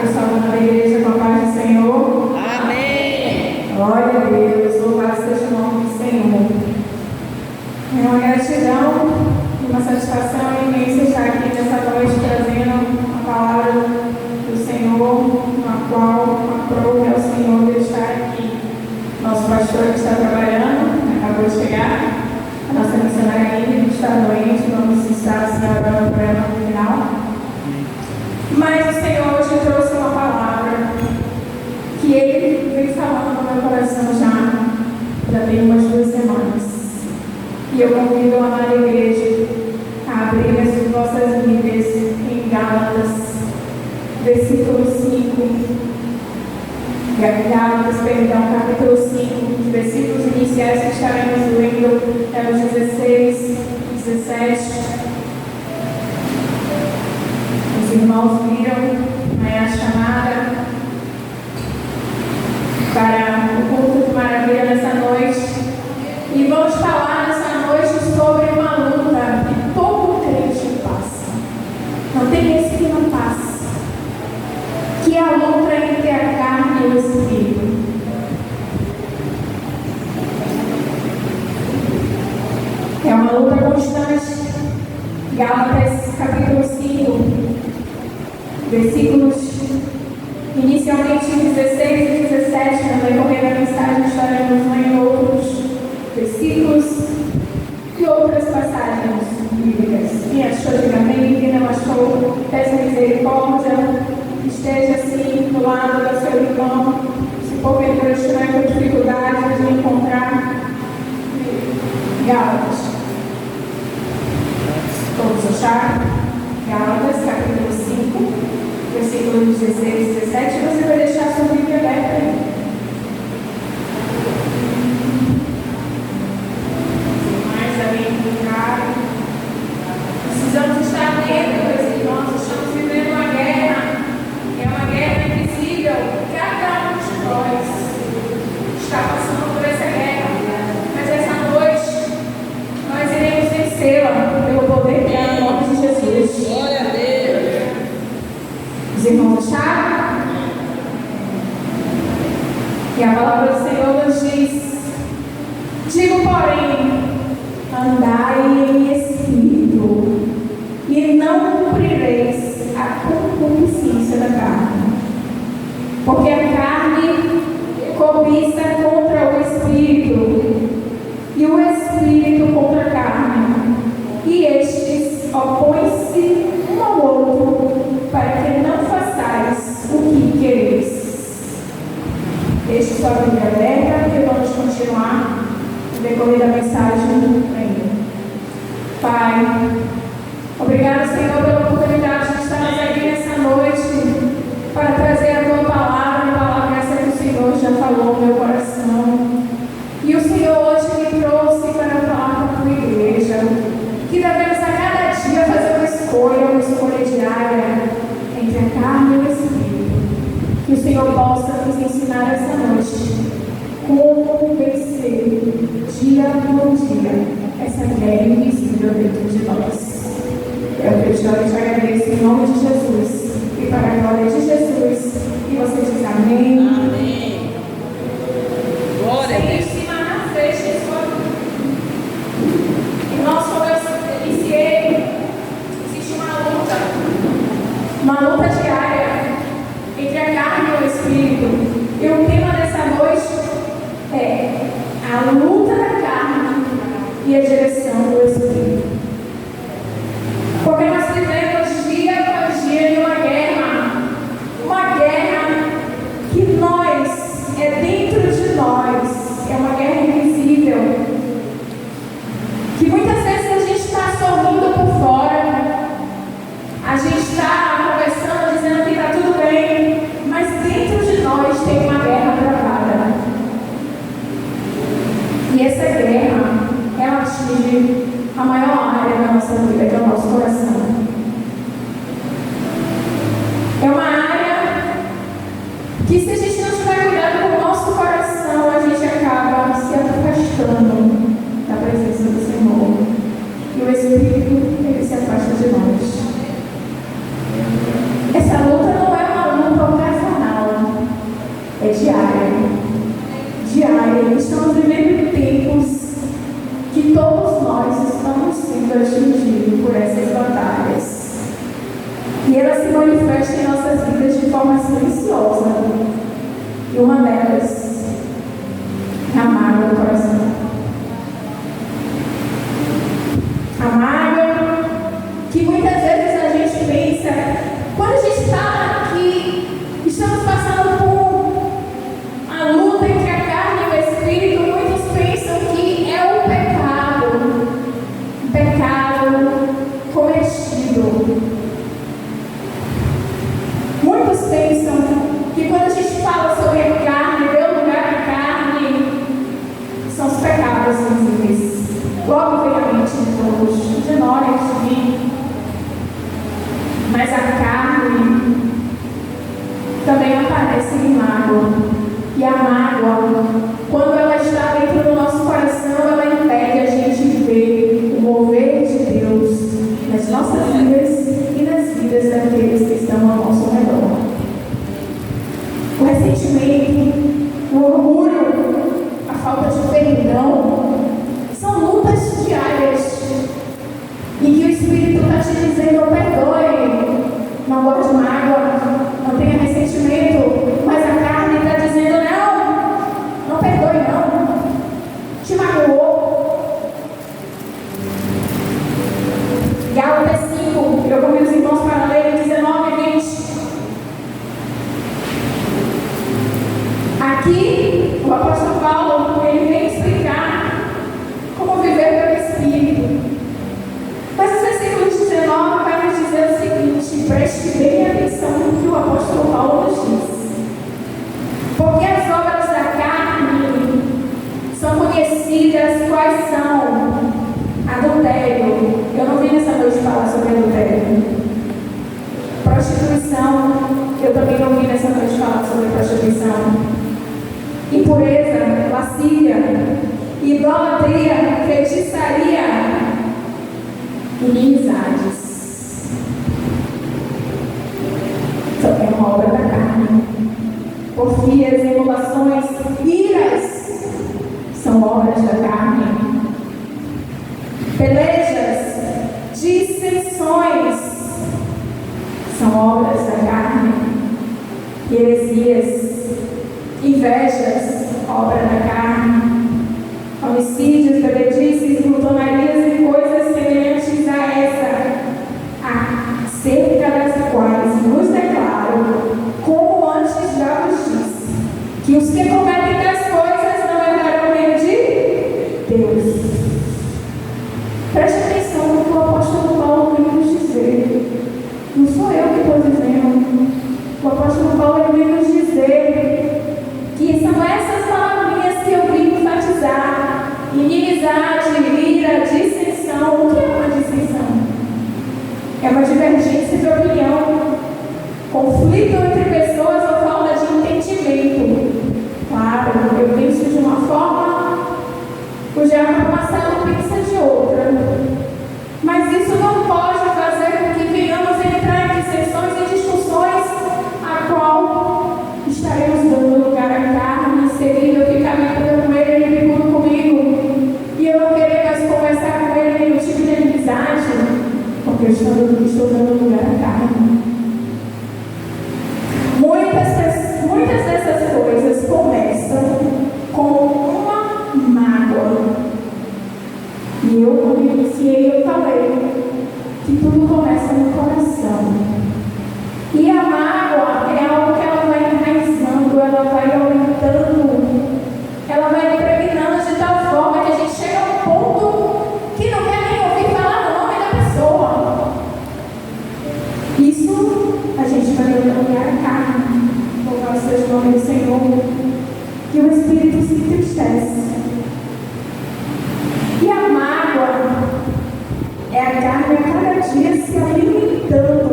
Eu saúdo a igreja com a paz do Senhor. Amém. Glória a Deus, louvado seja o nome do Senhor. É uma gratidão e uma satisfação imensa estar aqui nessa noite trazendo a palavra do Senhor, na qual aprove ao Senhor de estar aqui. Nosso pastor que está trabalhando, acabou de chegar. A nossa missionária ainda está doente, vamos estar se orando para ela no final. Mas o Senhor hoje trouxe uma palavra que Ele vem falando no meu coração já tem umas 2 semanas. E eu convido a amada igreja a abrir as vossas Bíblias em Gálatas, versículo 5. Gálatas, capítulo 5, versículos iniciais que estaremos lendo é os 16, 17. Os irmãos viram a chamada para o culto de maravilha nessa noite. E vamos falar nessa noite sobre uma luta que todo crente passa. Não tem esse que não passa. Que é a luta entre a carne e o espírito. É uma luta constante. Gálatas capítulo 5, versículos inicialmente 16 e 17, no decorrer da mensagem estaremos lendo outros versículos e outras passagens bíblicas. Quem achou, diga amém. Quem não achou, peça misericórdia. Esteja assim do lado do seu irmão. Se porventura estiver com dificuldade de encontrar Gálatas. Todos acharam? Gálatas, capítulo 5, versículos 16 e 17. Você vai deixar sua Bíblia aberta aí. Mais alguém clicar? Precisamos estar atentos, meus irmãos. Estamos vivendo uma guerra. É uma guerra invisível. Cada um de nós está passando por essa guerra. Mas essa noite nós iremos vencê-la pelo poder que é no nome de Jesus. Glória a Deus. Os irmãos acharam? E a palavra do Senhor nos diz: digo, porém, andai em espírito, e não cumprireis a concupiscência da carne. Porque a carne cobiça contra o espírito, e o espírito contra a carne, e estes opõem-se um ao outro, para que não façais o que quereis. Deixe sua Bíblia aberta e vamos continuar no decorrer da mensagem ainda. Pai, obrigado, Senhor, pela oportunidade de estarmos aqui nessa noite para trazer a Tua palavra essa que o Senhor já falou no meu coração. E o Senhor hoje me trouxe para falar com a Tua igreja, que devemos a cada dia fazer uma escolha diária entre a carne e o Espírito. Que o Senhor possa nos ensinar essa noite como vencer dia por dia essa guerra invisível dentro de nós. Eu te agradeço em nome de Jesus e para a glória de Jesus. E você diz amém. Amém. Glória a Deus. Em cima na frente, irmãos, como eu iniciei, existe uma luta diária entre a carne e o Espírito. E o tema dessa noite é a luta da carne e a direção do Espírito. Porque nós vivemos dia após dia em uma guerra que é dentro de nós, é uma guerra invisível, que muitas vezes a gente está sorrindo por fora, a gente está conversando, dizendo que está tudo bem, mas dentro de nós tem uma guerra travada. E essa guerra, ela atinge a maior área da nossa vida, que é o nosso coração. É uma área que, se a gente não estiver cuidando com o nosso coração, a gente acaba se afastando da presença do Senhor. E o Espírito, ele se afasta de nós. Essa luta não é uma luta estamos vivendo tempos que todos nós estamos sendo atingidos por essas batalhas. E elas se manifestam em nossas vidas de forma silenciosa. E uma delas é a mágoa do coração. A mágoa que muitas vezes a gente pensa, quando a gente fala que estamos passando por a luta entre a carne e o espírito, muitos pensam que é um pecado cometido. Muitos pensam que quando a gente fala sobre a carne, ver o lugar da carne, são os pecados visíveis. Logo vem a mente de todos, de nós, de mim. Mas a carne também aparece em mágoa. E a mágoa, quando ela está dentro do nosso coração, ela impede a gente de ver o mover de Deus nas nossas vidas e nas vidas daqueles que estão ao nosso redor. O ressentimento, o orgulho, a falta de perdão, são lutas diárias em que o Espírito está te dizendo: perdoe, não guarde mágoa, não tenha ressentimento, mas a carne está dizendo: não perdoe não, te magoou. Gálatas 5, eu convido os irmãos para ler 19 e 20. Aqui, o apóstolo Paulo, ele vem explicar como viver pelo Espírito. Mas o versículo 19 vai nos dizer o seguinte: preste bem atenção no que o apóstolo Paulo nos diz. Porque as obras da carne são conhecidas. Quais são? Adultério. Eu não vim nessa noite falar sobre adultério. Prostituição. Eu também não vim nessa noite falar sobre prostituição. Impureza, lascívia, idolatria, feitiçaria, inimizades. Também é uma obra da carne. Porfias, emulações, iras são obras da carne. Pelejas, dissensões são obras da carne. Heresias, invejas, obra da carne. Homicídios, bebedices, glutonarias e coisas semelhantes a essa, acerca das quais nos declaro, como antes já vos disse, que os que cometem tais coisas não herdarão o reino de Deus. Preste atenção no que o apóstolo Paulo vem nos dizer. Não sou eu que estou dizendo. O apóstolo Paulo vem nos dizer que são essas palavrinhas que eu vim enfatizar: inimizade, ira, dissensão. O que é uma dissensão? É uma divergência de opinião, conflito entre pessoas ou falta de entendimento. Claro, eu penso de uma forma, o Gerardo Marcelo pensa de outra. Mas isso não pode fazer com que venhamos entrar em dissensões e discussões a qual estaremos dando lugar à carne, seguindo eu ficar brigando com ele, ele brigando comigo, e eu não querer mais conversar com ele nenhum tipo de amizade, porque eu estou dando lugar à carne. Muitas dessas coisas começam com uma mágoa. E eu, quando iniciei, eu falei que tudo começa no coração. E a mágoa é algo que ela vai enraizando, ela vai aumentando, ela vai impregnando de tal forma que a gente chega a um ponto que não quer nem ouvir falar o nome da pessoa. Isso a gente vai olhar a carne, louvado seja o nome do Senhor, e o Espírito se entristece. E a mágoa é a carne a cada dia se alimentando.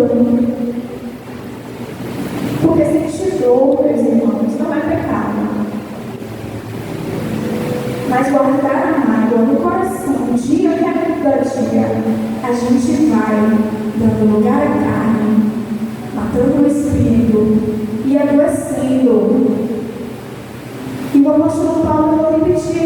Porque sentir dor, meus irmãos, não é pecado. Mas guardar a mágoa no coração, dia a dia, a gente vai dando lugar à carne, matando o espírito e adoecendo. E o apóstolo Paulo vai repetir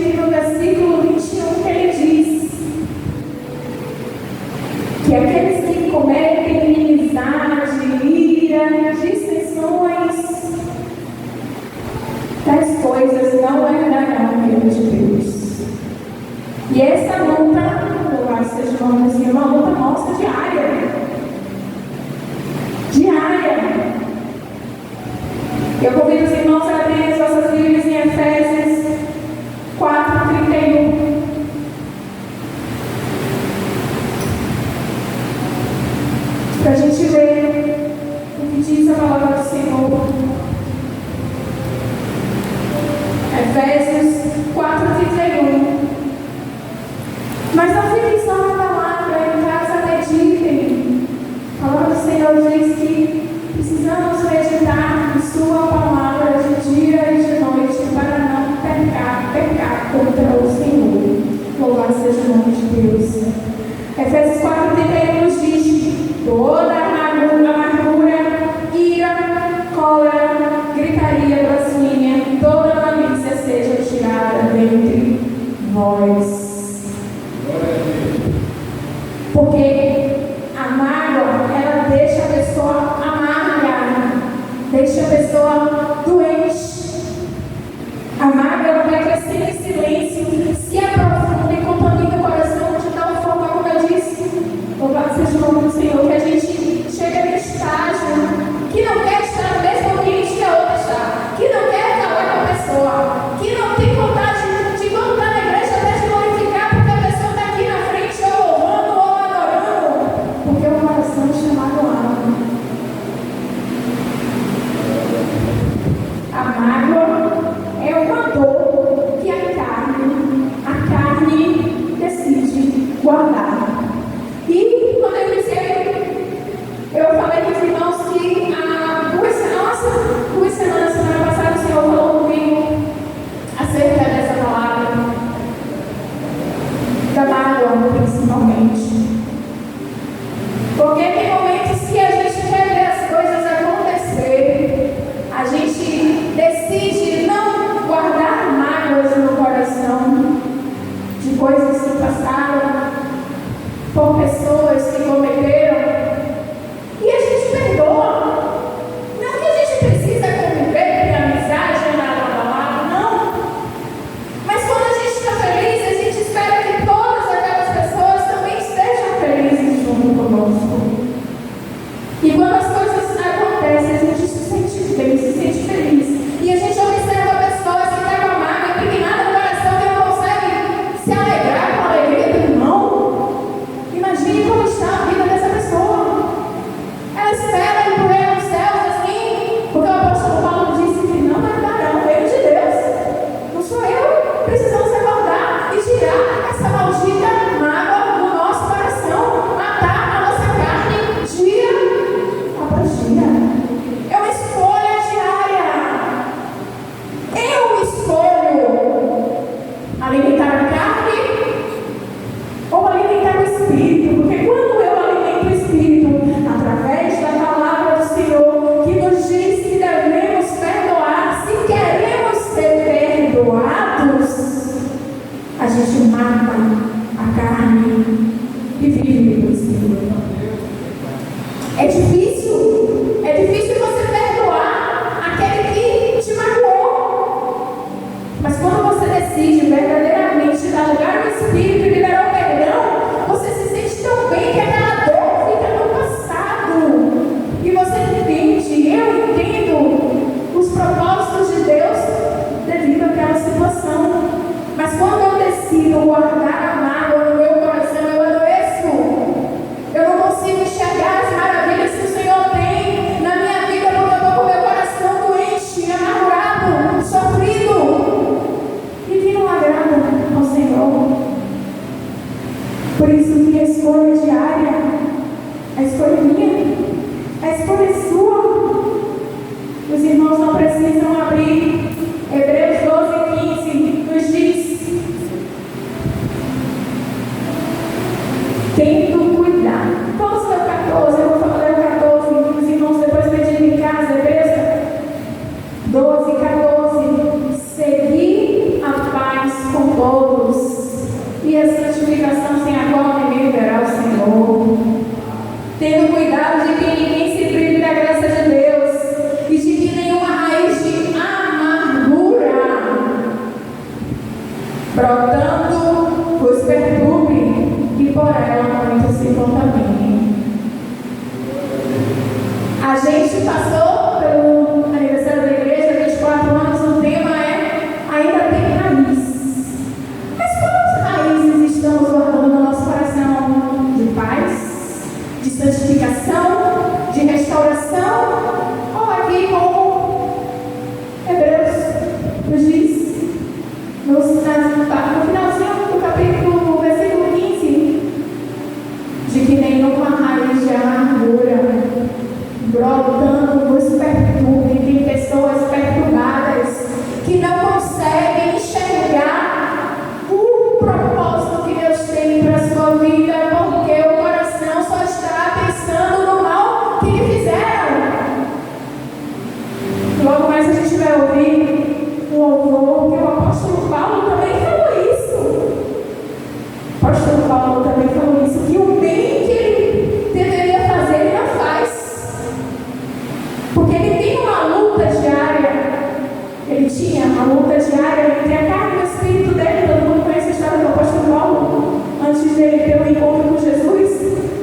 nossa diária. Diária. Eu convido os irmãos a abrirem as vossas Bíblias em Efésios 4:31. Para a gente ver o que diz a palavra do Senhor. Efésios 4:31. Mas não fiquem só na palavra, em casa meditem. A palavra do Senhor diz que precisamos meditar em sua palavra de dia e de noite para não pecar contra o Senhor. Louvado seja o nome de Deus. Efésios 4:31 nos diz: toda amargura, ira, cólera, gritaria, blasfêmia, toda malícia seja tirada dentre vós. Porque a mágoa, ela deixa a pessoa amarga, deixa a pessoa doente. A mágoa, ela vai crescendo em silêncio, se aprofunda e contamina o coração de tal forma, como eu disse, louvado seja o nome do Senhor, que a gente chega nesse estágio que não quer estar no mesmo ambiente que a outra está, que não quer falar com a pessoa, que não tem vontade de voltar na igreja até de glorificar, porque a pessoa está aqui na frente ou louvando ou adorando, porque o coração é chamado alma. A mágoa é uma dor que a carne decide guardar. E quando eu iniciei, eu falei com os irmãos que há duas semanas, semana passada, o Senhor falou comigo acerca dessa palavra, da mágoa principalmente. Porque tem momentos que a gente quer ver as coisas acontecer, a gente decide não guardar ele tem uma luta diária. Ele tinha uma luta diária entre a carne e o espírito dele. Todo mundo conhece a história do apóstolo Paulo, antes dele ter um encontro com Jesus,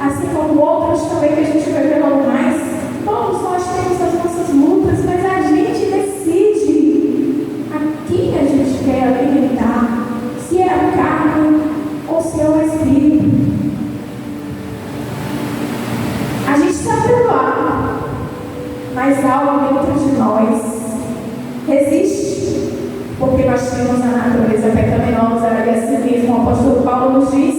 assim como outros também que a gente vai ver logo mais. Todos nós temos as nossas lutas, mas a gente decide a quem a gente quer alimentar, se é a carne ou se é o espírito. A gente está perdoado, mas algo dentro de nós resiste, porque nós temos a natureza pecaminosa, e assim mesmo o apóstolo Paulo nos diz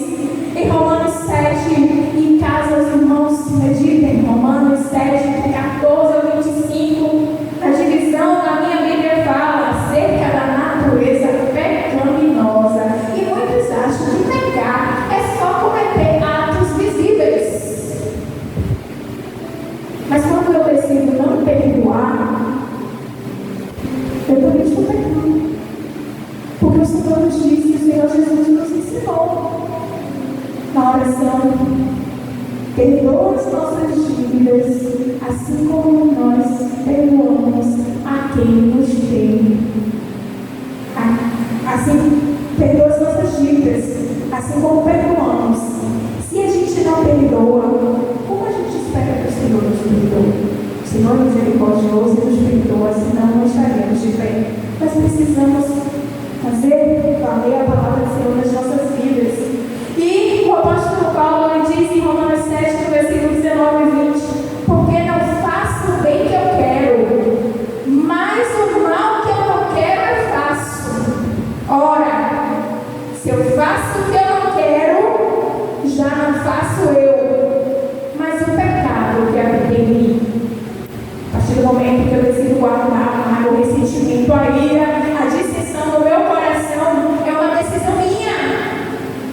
em Romanos 7, em casa os irmãos se meditem, Romanos 7, 14 a 25, a divisão da minha Bíblia fala acerca da natureza pecaminosa, e muitos acham que pecar é só cometer atos visíveis. Mas quando eu decido não perdoar, eu também estou pecando. Porque o Senhor nos disse, o Senhor Jesus nos ensinou na oração: perdoa as nossas dívidas, assim como nós perdoamos a quem nos tem. Assim, perdoa as nossas dívidas, assim como perdoamos. Se a gente não perdoa, como a gente espera que o Senhor nos perdoe? O Senhor misericordioso nos perdoa, senão não estaremos de pé. Nós precisamos fazer valer a palavra do Senhor nas nossas vidas. E o apóstolo Paulo diz em Romanos 7, no versículo 19 e 20: porque não faço o bem que eu quero, mas o mal que eu não quero eu faço. Ora, se eu faço o que eu não quero, já não faço eu, mas o pecado que habita em mim. A partir do momento que eu decido guardar o ressentimento, a ira, a dissensão no meu coração, é uma decisão minha.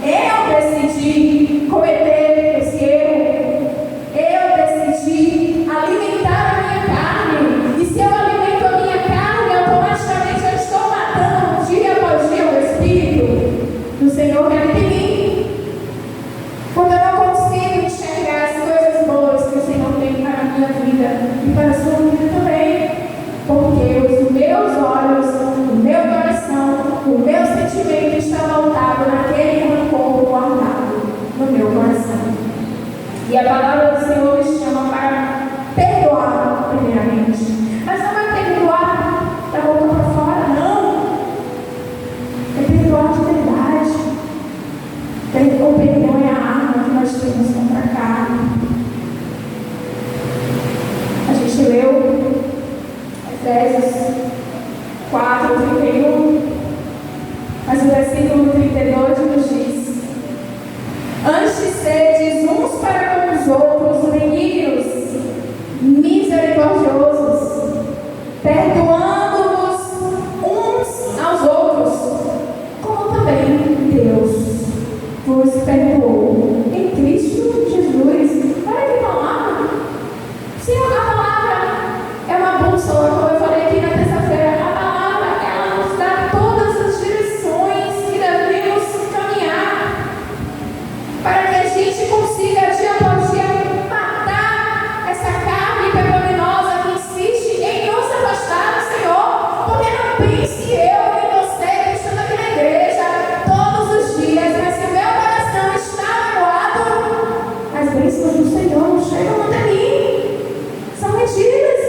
Eu decidi cometer esse erro. Eu decidi alimentar a minha carne. E se eu alimento a minha carne, automaticamente eu estou matando dia após dia o Espírito do Senhor que habita em mim. Quando eu não consigo enxergar as coisas boas que o Senhor tem para a minha vida e para a sua vida também, porque os meus olhos, o meu coração, o meu sentimento está voltado naquele rancor guardado no meu coração. E a palavra do Senhor nos chama para perdoar primeiramente, mas não é perdoar da boca para fora, não. É perdoar de verdade. O perdão é a arma que nós temos contra a carne. A gente leu Efésios 4, 31, mas o versículo 32 nos diz: antes sedes uns para com os outros benignos, misericordiosos, perdoando-vos uns aos outros, como também Deus vos perdoou em Cristo Jesus. Olha que palavra! Sim, a palavra é uma bússola, como eu falei aqui na terça-feira. A palavra, ela nos dá todas as direções que devemos caminhar, para que a gente consiga, dia após dia, matar essa carne pecaminosa que insiste em nos afastar do Senhor. Porque não pense eu e você que estamos aqui na igreja todos os dias, mas se o meu coração está magoado, as bênçãos do Senhor não chegam até mim. São mentiras.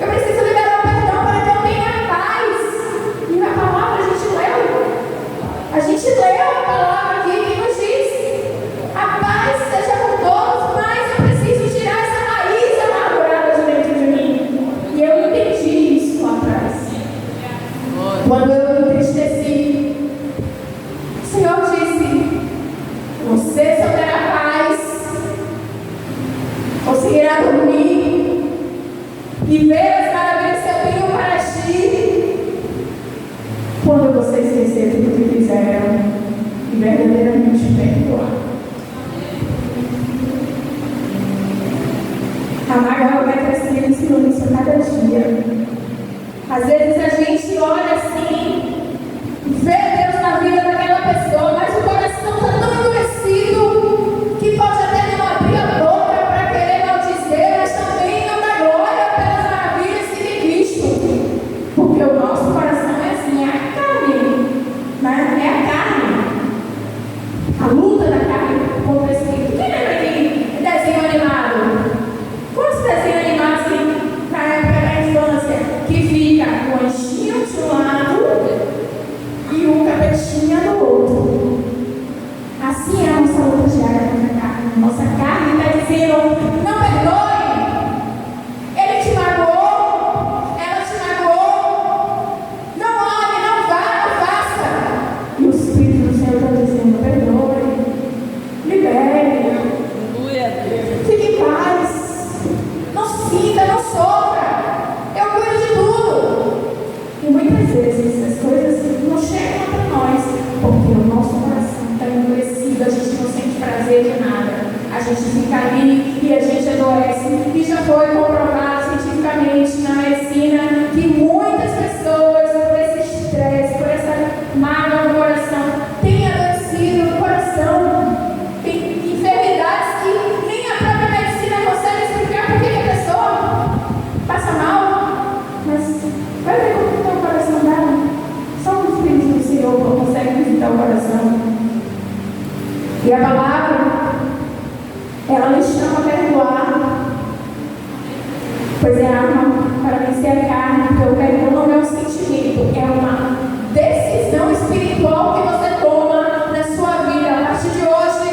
Eu preciso liberar o perdão para que eu tenha paz. E na palavra a gente leu a palavra aqui que nos diz: a paz seja com todos, mas eu preciso tirar essa raiz amargurada de dentro de mim. E eu entendi isso lá atrás. Quando eu entristeci, o Senhor disse: você só terá paz, conseguirá dormir e ver as maravilhas que eu tenho para ti, quando você esquecer tudo que fizeram e verdadeiramente perdoar. A mágoa vai crescendo em silêncio a cada dia. Às vezes a gente olha assim, vê Deus na vida daquela pessoa, mas o coração está tão endurecido que pode até não abrir a boca para querer maldizer, mas também não dá glória pelas ao coração. E a palavra, ela nos chama a perdoar, pois é a arma para vencer a carne, porque o perdão não é um sentimento, é uma decisão espiritual que você toma na sua vida. A partir de hoje,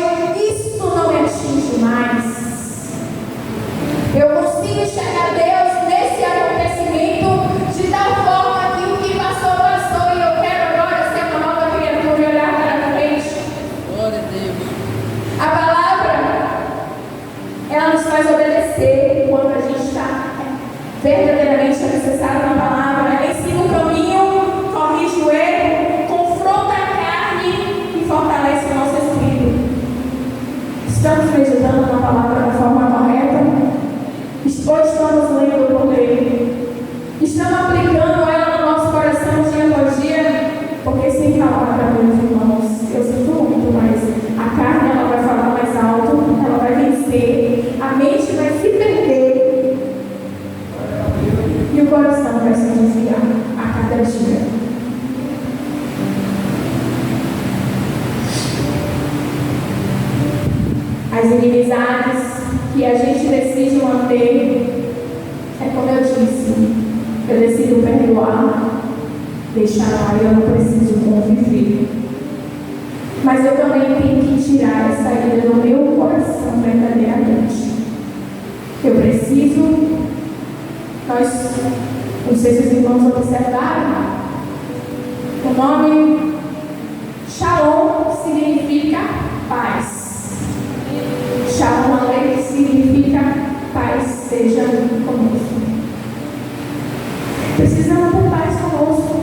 isso não me atinge mais. Eu consigo enxergar Deus nesse acontecimento de tal forma que o que passou, passou, e eu quero agora ser uma nova criatura e olhar para frente. Glória a Deus. A palavra, ela nos faz obedecer quando a gente está verdadeiramente alicerçado na palavra. Ela ensina o caminho, corrige o erro, confronta a carne e fortalece o nosso espírito. Estamos meditando na palavra da forma correta? Hoje estamos lendo por ler. Estamos aplicando ela no nosso coração dia após dia? Porque sem palavra, meus irmãos, eu sinto muito, mas a carne ela vai falar mais alto, ela vai vencer, a mente vai se perder e o coração vai se desviar a cada dia. As inimizades que a gente decide manter, é como eu disse, eu decido perdoar, deixar lá e eu não preciso conviver. Mas eu também tenho que tirar essa ira do meu coração verdadeiramente. Eu preciso, não sei se os irmãos observaram, o nome Shalom significa paz. Shalom Aleichem significa paz seja conosco. Precisamos ter paz conosco,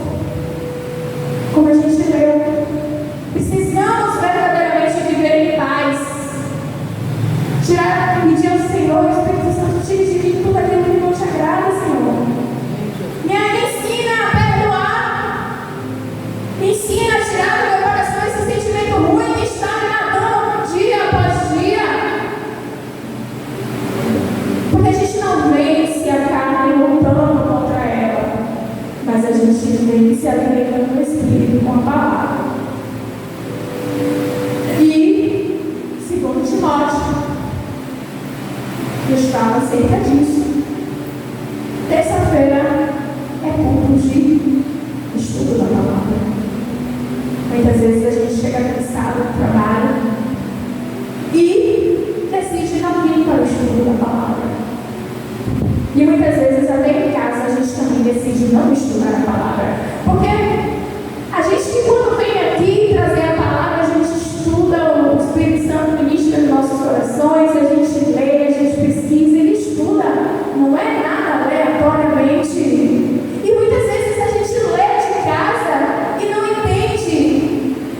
como a gente leu. Precisamos verdadeiramente viver em paz. Pedir ao Senhor, Espírito Santo, tire de mim tudo aquilo que não te agrada, Senhor. Me ensina a perdoar. Me ensina a tirar do meu coração esse sentimento ruim que está me matando dia após dia. Porque a gente não vence a carne lutando contra ela, mas a gente vence alimentando o Espírito com a palavra. E, segundo Timóteo, eu estava acerca disso. Terça-feira é culto de estudo da palavra. Muitas vezes a gente chega cansado do trabalho e decide não vir para o estudo da palavra. E muitas vezes até em casa a gente também decide não estudar a palavra. Porque a gente, quando vem aqui trazer a palavra, a gente estuda, o Espírito Santo ministra nos nossos corações, a gente lê, a gente pesquisa e estuda. Não é nada aleatoriamente. E muitas vezes a gente lê de casa e não entende.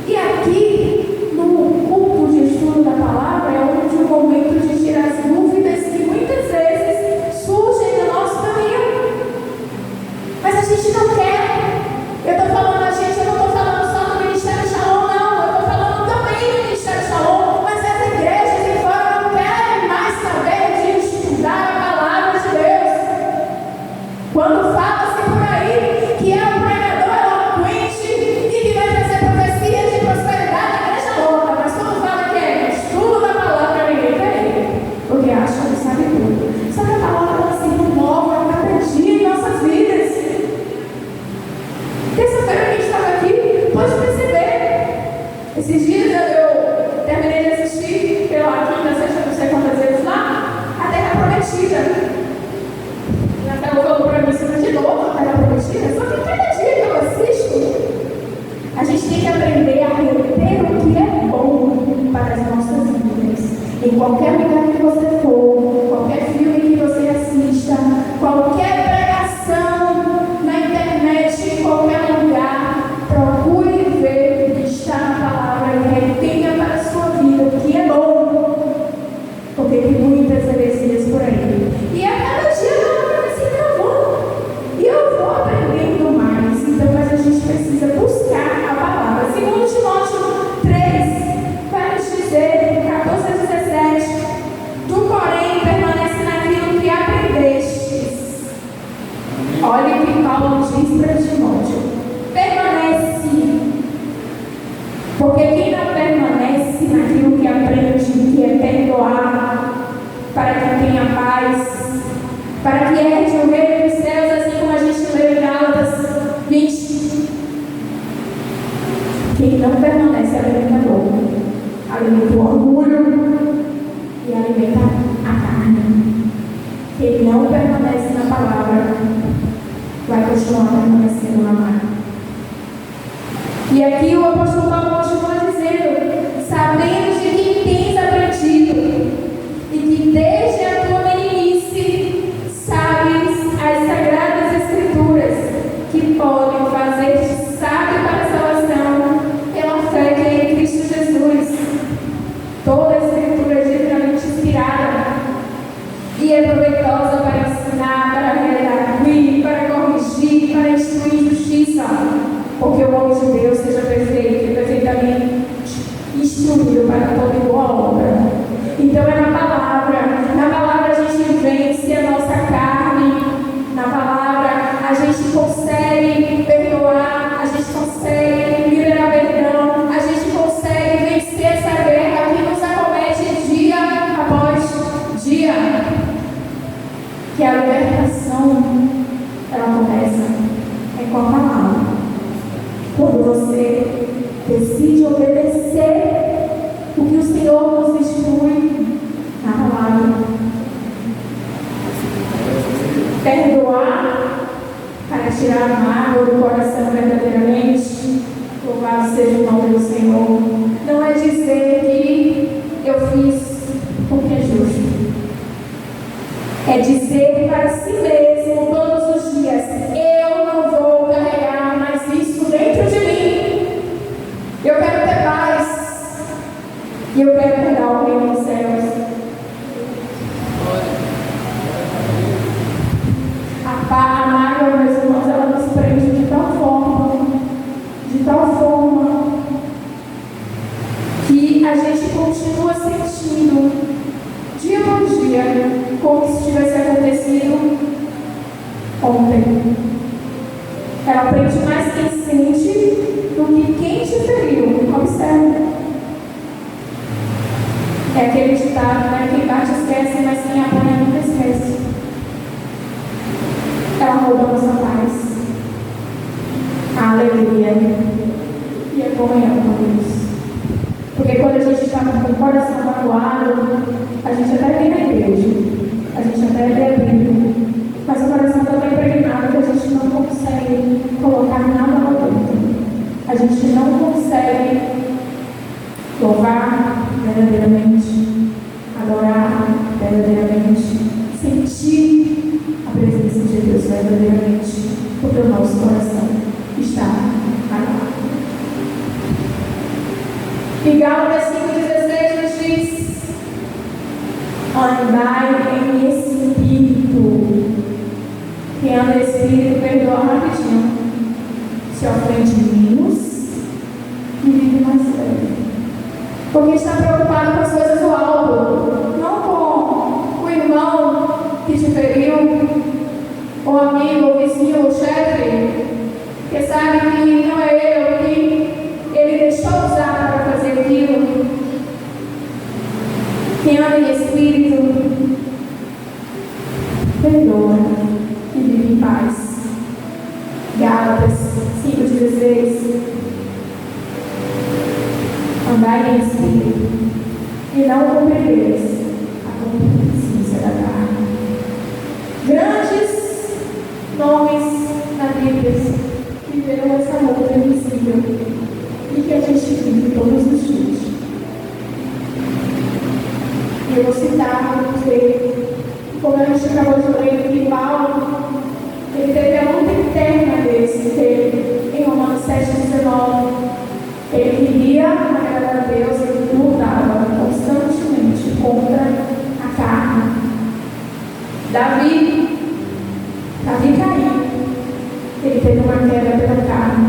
E aqui, no culto de estudo da palavra, é um momento de tirar as dúvidas que muitas vezes surgem no nosso caminho. Mas a gente não quer. Eu estou falando a gente, eu não estou falando só do Ministério Shalom, não. Eu estou falando também do Ministério Shalom. Mas as igrejas de fora não querem mais saber de estudar a palavra de Deus. Quando fala-se por aí que é um pregador eloquente e que vai trazer profecias de prosperidade, a igreja louca. Mas quando fala que é estudo da palavra, ninguém quer ir, porque acha que sabe tudo. Só que a palavra ela se renova a cada dia em nossas vidas. Terça-feira que a gente estava aqui, pode perceber. Esses dias eu terminei de assistir pela quinta, sexta, não sei quantas vezes lá, a Terra Prometida. E até eu falo para mim, você de novo a Terra Prometida? Só que cada dia que eu assisto, a gente tem que aprender a reter o que é bom para as nossas vidas. Em qualquer lugar que você for, qualquer filme que você assista, qualquer pregação na internet, em qualquer lugar, procure ver o que está na palavra e retenha para a sua vida o que é bom. Porque tem muitas heresias por aí. E a cada dia a palavra vai se provando. E eu vou aprendendo mais. Então, mas a gente precisa buscar a palavra. Segundo Timóteo 3, vai nos dizer, 14 a 17, tu, porém, permanece naquilo que aprendestes. Olha o que Paulo diz para Timóteo. Permanece. cresce naquilo que aprende, que é perdoar, para que tenha paz, para que herde o reino dos céus, assim como a gente leu em Gálatas 20. Quem não permanece alimenta dor, alimenta o orgulho e alimenta a carne. Quem não permanece na palavra vai continuar permanecendo na mar. E aqui o apóstolo Paulo continua dizendo: sabendo de quem tens aprendido, e que desde a tua meninice sabes as sagradas escrituras, que podem fazer-te sábio para a salvação pela fé que é em Cristo Jesus. Toda a escritura é divinamente inspirada e é proveitosa para ensinar, para redarguir, para corrigir, para instruir em justiça, porque o homem de Deus seja perfeito e perfeitamente instruído para toda boa obra. Então é na palavra a gente vence a nossa carne, na palavra a gente consegue perdoar, a gente consegue liberar perdão, a gente consegue vencer essa guerra que nos acomete dia após dia. Que a libertação, ela começa com a palavra. Quando você decide obedecer o que o Senhor nos instrui na palavra. Perdoar para tirar a mágoa do coração verdadeiramente. Louvado seja o nome do Senhor. Não é dizer que eu fiz porque é justo. É dizer para si mesmo todos os dias: eu não vou carregar mais isso dentro de mim. Eu quero ter paz. E eu quero herdar o reino dos céus. A mágoa, meus irmãos, ela nos prende de tal forma, que a gente continua sentindo dia por dia como se tivesse acontecido ontem. Ela prende mais quem sente do que quem te feriu. Observe. É aquele ditado, né? Quem bate esquece, mas quem apanha nunca esquece. Ela rouba a nossa paz, a alegria e a comunhão com Deus. Porque quando a gente está com o coração magoado, a gente até vem na igreja, a gente até vê a Bíblia, mas o coração está tão impregnado que a gente não consegue colocar nada lá dentro. A gente não consegue louvar verdadeiramente, adorar verdadeiramente, sentir a presença de Deus verdadeiramente, porque o nosso coração está magoado. E Gálatas 5,16 nos diz: andai em espírito. Quem anda em espírito perdoa rapidinho, se ofende menos e vive mais leve. Porque está preocupado com as coisas do alto, não com o irmão que te feriu, ou amigo, ou vizinho, ou chefe, que sabe que não é ele, ou que ele deixou usar para fazer aquilo. Quem anda em espírito perdoa e vive em paz. Gálatas 5,16. Andai em espírito e não compreendeis a concupiscência da carne. Grandes nomes na Bíblia viveram essa luta invisível e que a gente vive todos os dias. E eu vou citar porque, como a gente acabou de ler que Paulo, ele teve a luta interna desse teve em Romanos 7,19. Ele queria agradar a Deus, ele lutava constantemente contra a carne. Davi caiu. Ele teve uma queda pela carne.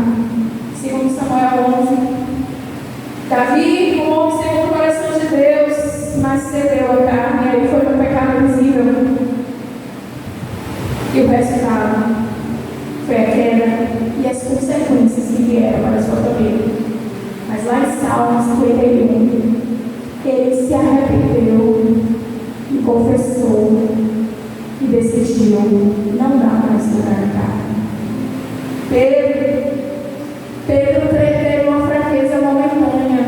Segundo Samuel 11. Davi, um homem segundo o coração de Deus, mas cedeu a carne, e aí foi um pecado visível. E o resultado foi a queda e as consequências que vieram para a sua família. Mas lá em Salmos 51, Pedro teve uma fraqueza momentânea.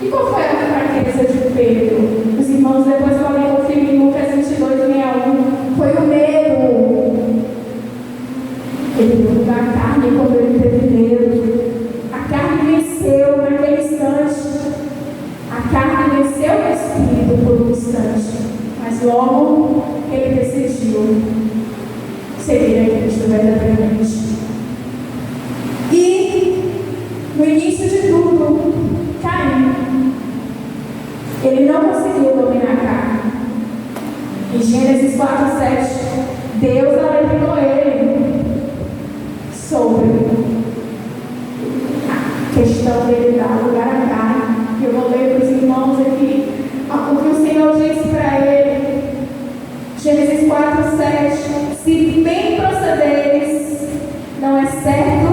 E qual foi a fraqueza de Pedro? Os irmãos depois podem conferir em Lucas 22:61. Foi o medo. Ele viu a carne quando ele teve medo. A carne venceu naquele instante. A carne venceu o espírito por um instante. Mas logo ele decidiu seguir a Cristo verdadeiramente. E no início de tudo, Caim, ele não conseguiu dominar a carne. Em Gênesis 4:7, Deus alertou ele sobre a questão dele dar lugar à carne. Eu vou ler para os irmãos aqui o que o Senhor disse para ele. Gênesis 4:7. Se bem procederes, não é certo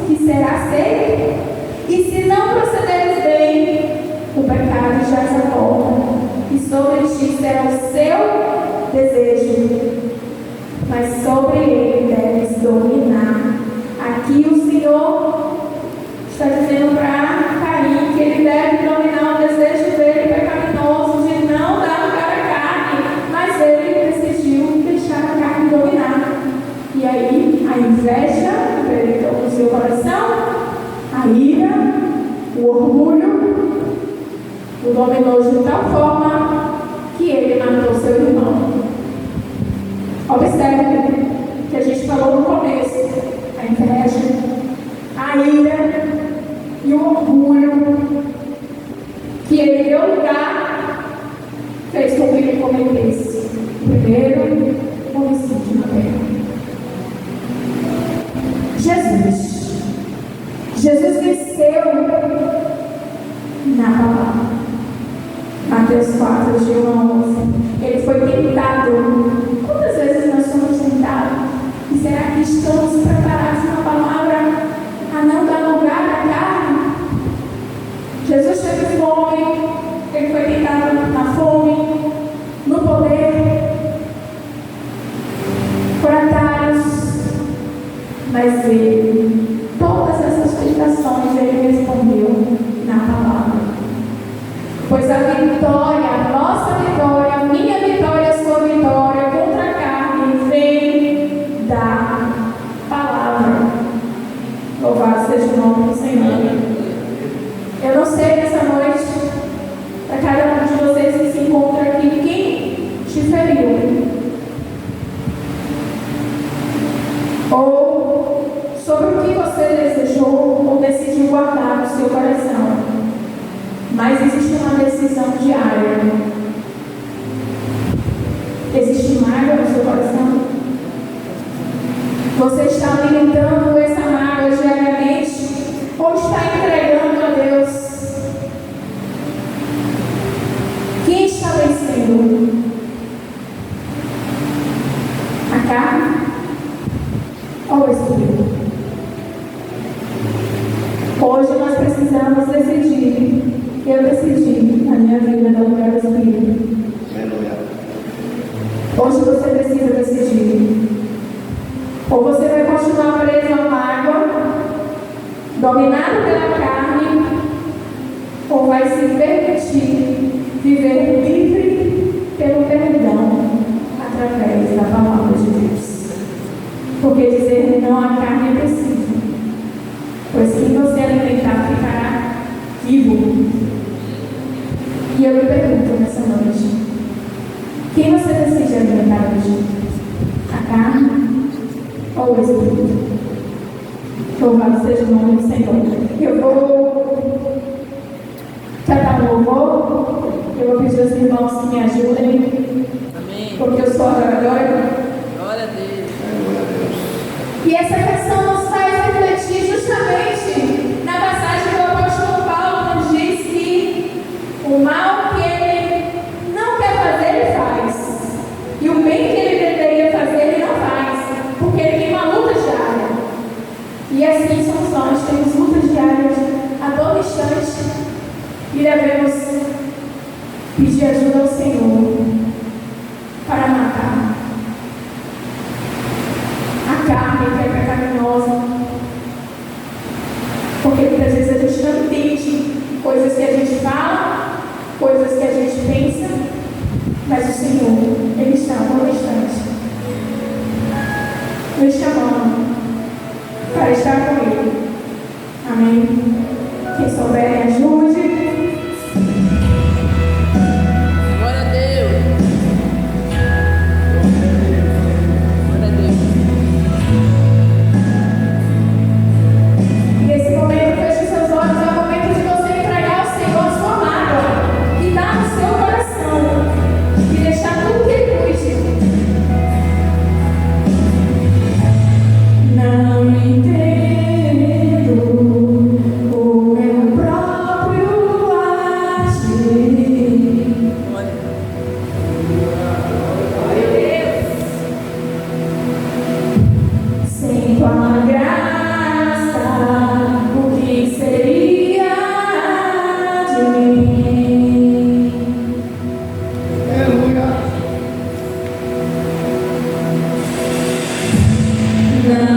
que será aceito? E se não procederes bem, o pecado jaz à porta, e sobre ti será o seu desejo, mas sobre ele deves dominar. Aqui o Senhor está dizendo para Caim que ele deve dominar o desejo dele pecaminoso de não dar lugar à carne, mas ele decidiu deixar a carne dominar. E aí a inveja entrou no seu coração, a ira, o orgulho, o dominou de tal forma que ele matou seu irmão. Observe que a gente falou no começo: a inveja, a ira e o orgulho que ele deu lugar fez com que ele cometesse o primeiro homicídio na terra. Jesus venceu na palavra. Mateus 4, de 1 a 11. Ele foi tentado. Quantas vezes nós somos tentados? E será que estamos preparados na palavra a não dar lugar à carne? Jesus teve fome. Ele foi tentado na fome, no poder, por atalhos. Mas ele, todas essas tentações, ele respondeu na palavra. Pois a vitória, a nossa vitória, a minha vitória, a sua vitória contra a carne vem da palavra. Louvado seja o nome do Senhor. Eu não sei nessa noite, para cada um de vocês que se encontra aqui, quem te feriu. Ou sobre o que você desejou ou decidiu guardar no seu coração. Mas existe uma decisão diária. Existe mágoa no seu coração? Você está alimentando essa mágoa diariamente? Ou está entregando a Deus? Quem está vencendo? A carne ou o Espírito? Hoje nós precisamos decidir. Eu decidi na minha vida dar lugar ao Espírito. Hoje você precisa decidir. Ou você vai continuar preso à mágoa, dominado pela carne, ou vai se permitir viver livre pelo perdão através da palavra de Deus. Porque dizer não à carne é preciso, pois quem você alimentar ficará vivo. E eu me pergunto nessa noite: quem você decide alimentar hoje? A carne ou o Espírito? Louvado seja o nome do Senhor. Eu vou cantar um louvor. Eu vou pedir aos irmãos que me ajudem. Amém. Porque eu sou adoradora. Glória a Deus. E essa canção nos faz refletir justamente na passagem do apóstolo Paulo, nos diz que o mal que ele não quer fazer, ele faz. E o bem que ele deveria fazer, ele não faz. Porque ele tem uma luta diária. E assim somos nós, temos lutas diárias a todo instante. E devemos pedir ajuda ao Senhor para matar a carne que é pecaminosa, nos chamando para estar com Ele. Amém? Quem souber, me ajude. Glória a Deus. Glória a Deus. Nesse momento, feche seus olhos. É o momento de você entregar ao Senhor sua mágoa e dar no seu coração e deixar tudo que Ele cuide. Não entendo o meu próprio agir. Sem tua graça, o que seria de mim? Aleluia. Não